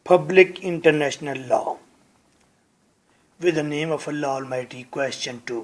Public international law. With the name of Allah Almighty, question 2.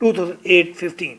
2008-15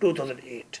2008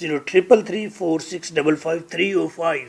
033346555305।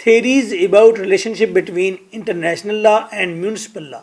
theories about relationship between international law and municipal law।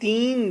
3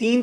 3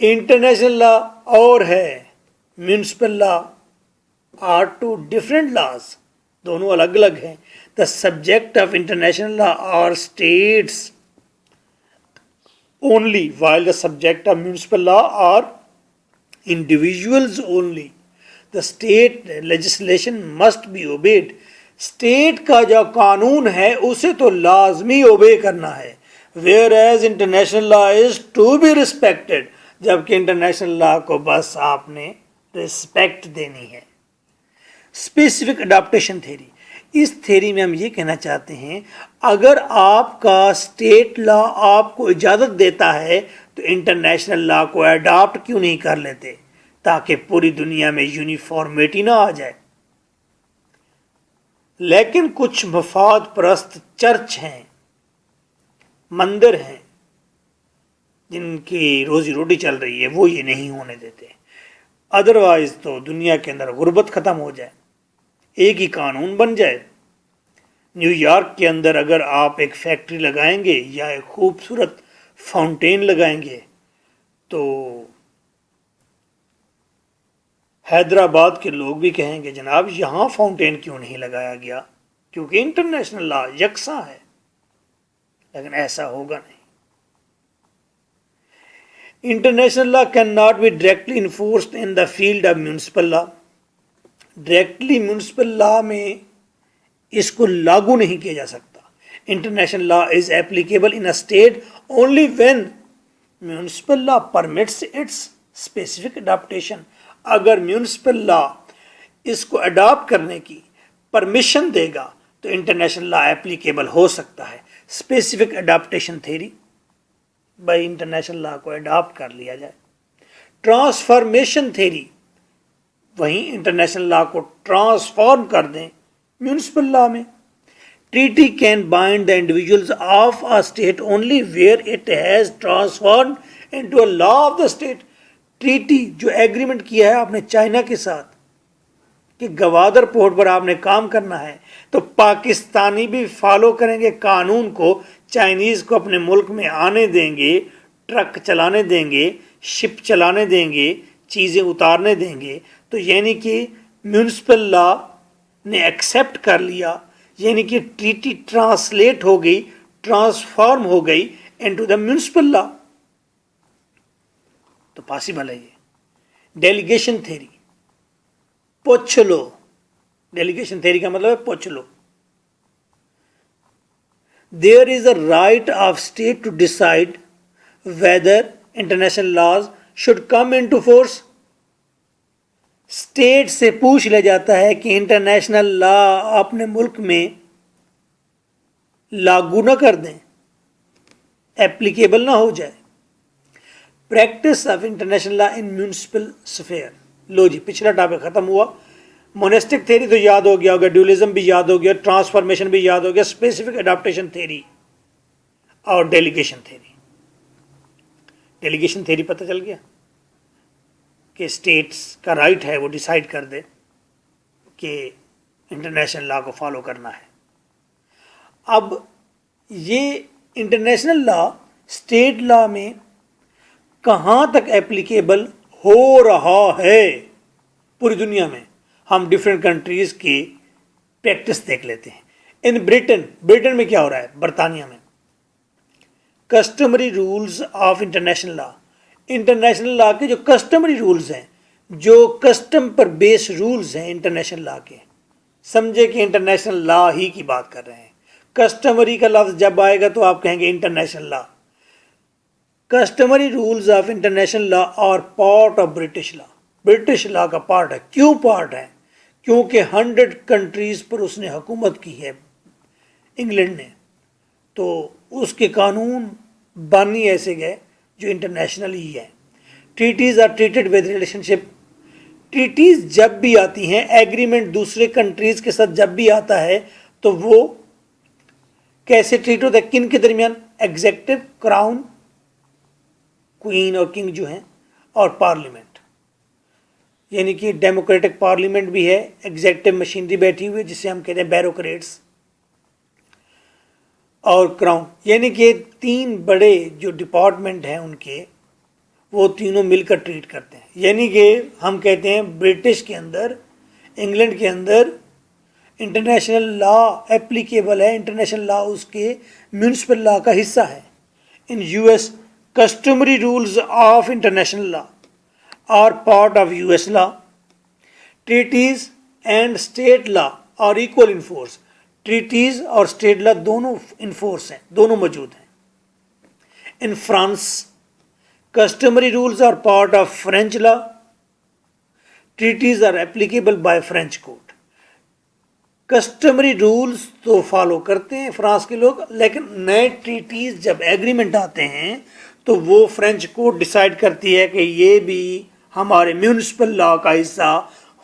international law اور ہے municipal law are two different laws, دونوں الگ الگ ہیں. The subject of international law are states only while the subject of municipal law are individuals only. The state legislation must be obeyed. State کا جو قانون ہے اسے تو لازمی اوبے کرنا ہے. Whereas international law is to be respected, جبکہ انٹرنیشنل لا کو بس آپ نے ریسپیکٹ دینی ہے. اسپیسیفک اڈاپٹیشن تھیری، اس تھیری میں ہم یہ کہنا چاہتے ہیں اگر آپ کا اسٹیٹ لا آپ کو اجازت دیتا ہے تو انٹرنیشنل لا کو اڈاپٹ کیوں نہیں کر لیتے تاکہ پوری دنیا میں یونیفارمیٹی نہ آ جائے. لیکن کچھ مفاد پرست چرچ ہیں، مندر ہیں، جن کی روزی روٹی چل رہی ہے، وہ یہ نہیں ہونے دیتے. ادروائز تو دنیا کے اندر غربت ختم ہو جائے، ایک ہی قانون بن جائے. نیو یارک کے اندر اگر آپ ایک فیکٹری لگائیں گے یا ایک خوبصورت فاؤنٹین لگائیں گے تو حیدرآباد کے لوگ بھی کہیں گے جناب یہاں فاؤنٹین کیوں نہیں لگایا گیا، کیونکہ انٹرنیشنل لا یکساں ہے. لیکن ایسا ہوگا نہیں. International law can not be directly enforced in the field of municipal law. Directly municipal law میں اس کو لاگو نہیں کیا جا سکتا. International law is applicable in a state only when municipal law permits its specific adaptation. اگر municipal law اس کو اڈاپٹ کرنے کی پرمیشن دے گا تو انٹرنیشنل لا ایپلیکیبل ہو سکتا ہے. Specific adaptation theory, by international law کو اڈاپٹ کر لیا جائے. ٹرانسفارمیشن تھیری، وہیں انٹرنیشنل لا کو ٹرانسفارم کر دیں میونسپل لا میں. Treaty can bind the individuals of a state only where it has transformed into a law of the state. Treaty جو ایگریمنٹ کیا ہے آپ نے چائنا کے ساتھ کہ گوادر پورٹ پر آپ نے کام کرنا ہے، تو پاکستانی بھی فالو کریں گے قانون کو. چائنیز کو اپنے ملک میں آنے دیں گے، ٹرک چلانے دیں گے، شپ چلانے دیں گے، چیزیں اتارنے دیں گے. تو یعنی کہ میونسپل لا نے ایکسیپٹ کر لیا، یعنی کہ ٹریٹی ٹرانسلیٹ ہو گئی، ٹرانسفارم ہو گئی انٹو دا میونسپل لا. تو پاسبل ہے یہ. ڈیلیگیشن تھیری، پوچھ لو. ڈیلیگیشن تھیری کا مطلب ہے پوچھ لو. There is a right of state to decide whether international laws should come into force. State سے پوچھ لیا جاتا ہے کہ انٹرنیشنل لا اپنے ملک میں لاگو نہ کر دیں، ایپلیکیبل نہ ہو جائے. Practice of international law in municipal sphere. لو جی پچھلا ٹاپک ختم ہوا. مونسٹک تھیری تو یاد ہو گیا ہوگا، ڈیولزم بھی یاد ہو گیا، ٹرانسفارمیشن بھی یاد ہو گیا، اسپیسیفک اڈاپٹیشن تھیری اور ڈیلیگیشن تھیری. ڈیلیگیشن تھیری پتہ چل گیا کہ اسٹیٹس کا رائٹ ہے وہ ڈیسائیڈ کر دے کہ انٹرنیشنل لا کو فالو کرنا ہے. اب یہ انٹرنیشنل لا اسٹیٹ لا میں کہاں تک ایپلیکیبل ہو رہا ہے پوری دنیا میں، ہم ڈفرینٹ کنٹریز کی پریکٹس دیکھ لیتے ہیں. ان برٹن میں کیا ہو رہا ہے؟ برطانیہ میں customary rules of international law. International law کے جو کسٹمری رولز ہیں، جو کسٹم پر بیس رولز ہیں انٹرنیشنل لا کے، سمجھے کہ انٹرنیشنل لا ہی کی بات کر رہے ہیں. کسٹمری کا لفظ جب آئے گا تو آپ کہیں گے international law. Customary rules of international law اور part of British law. British law کا پارٹ ہے. کیوں پارٹ ہے؟ کیونکہ 100 کنٹریز پر اس نے حکومت کی ہے انگلینڈ نے، تو اس کے قانون بانی ایسے گئے جو انٹرنیشنل ہی ہے. Treaties are treated with relationship. Treaties جب بھی آتی ہیں، ایگریمنٹ دوسرے کنٹریز کے ساتھ جب بھی آتا ہے تو وہ کیسے ٹریٹ ہوتا ہے؟ کن کے درمیان؟ ایگزیکٹو، کراؤن، کوئین اور کنگ جو ہیں، اور پارلیمنٹ. یعنی کہ ڈیموکریٹک پارلیمنٹ بھی ہے، ایگزیکٹو مشینری بیٹھی ہوئی ہے جسے ہم کہتے ہیں بیوروکریٹس، اور کراؤن. یعنی کہ 3 بڑے جو ڈپارٹمنٹ ہیں ان کے، وہ تینوں مل کر ٹریٹ کرتے ہیں. یعنی کہ ہم کہتے ہیں برٹش کے اندر، انگلینڈ کے اندر انٹرنیشنل لا اپلیکیبل ہے، انٹرنیشنل لا اس کے میونسپل لا کا حصہ ہے. In U S customary rules of international law are part of US law. Treaties and state law are equal in force. Treaties اور state law دونوں in force ہیں، دونوں موجود ہیں. In France, customary rules are part of French law. Treaties are applicable by French court. Customary rules تو follow کرتے ہیں France کے لوگ، لیکن نئے ٹریٹیز جب ایگریمنٹ آتے ہیں تو وہ فرینچ کورٹ ڈیسائیڈ کرتی ہے کہ یہ بھی ہمارے میونسپل لا کا حصہ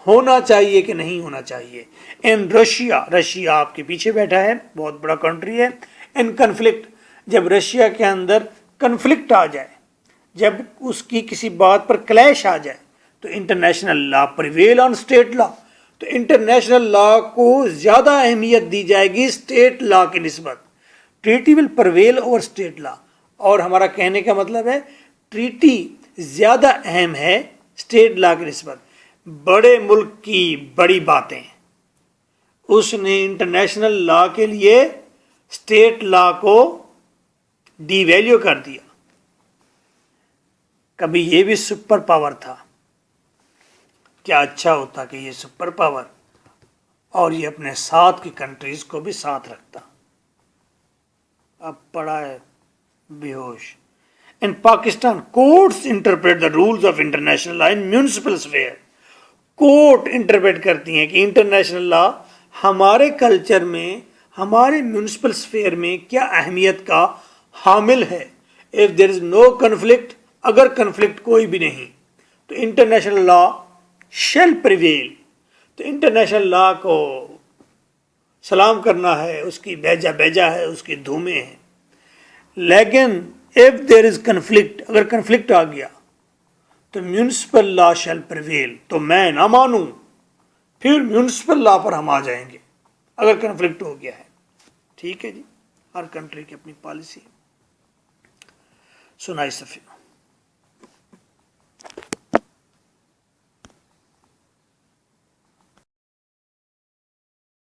ہونا چاہیے کہ نہیں ہونا چاہیے. ان رشیا آپ کے پیچھے بیٹھا ہے، بہت بڑا کنٹری ہے. ان کنفلکٹ، جب رشیا کے اندر کنفلکٹ آ جائے، جب اس کی کسی بات پر کلیش آ جائے تو international law prevail on state law. تو انٹرنیشنل لا کو زیادہ اہمیت دی جائے گی اسٹیٹ لا کی نسبت. ٹریٹی ول پرویل اوور اسٹیٹ لا. اور ہمارا کہنے کا مطلب ہے ٹریٹی زیادہ اہم ہے اسٹیٹ لا کی نسبت. بڑے ملک کی بڑی باتیں، اس نے انٹرنیشنل لا کے لیے اسٹیٹ لا کو ڈی ویلیو کر دیا. کبھی یہ بھی سپر پاور تھا، کیا اچھا ہوتا کہ یہ سپر پاور اور یہ اپنے ساتھ کی کنٹریز کو بھی ساتھ رکھتا. اب پڑا ہے بے ہوش. In Pakistan courts interpret the rules of international law in municipal sphere. Court interpret کرتی ہیں کہ انٹرنیشنل لا ہمارے کلچر میں، ہمارے میونسپل اسفیئر میں کیا اہمیت کا حامل ہے. If there is no conflict, اگر کنفلکٹ کوئی بھی نہیں تو انٹرنیشنل لا شیل پریویل. تو انٹرنیشنل لا کو سلام کرنا ہے، اس کی بیجا ہے، اس کی دھومیں ہیں. لیکن if there is conflict، اگر کنفلکٹ آ گیا تو میونسپل لا شیل پریویل. تو میں نہ مانوں، پھر میونسپل لا پر ہم آ جائیں گے اگر کنفلکٹ ہو گیا ہے. ٹھیک ہے جی، ہر کنٹری کی اپنی پالیسی. سنائی صفی.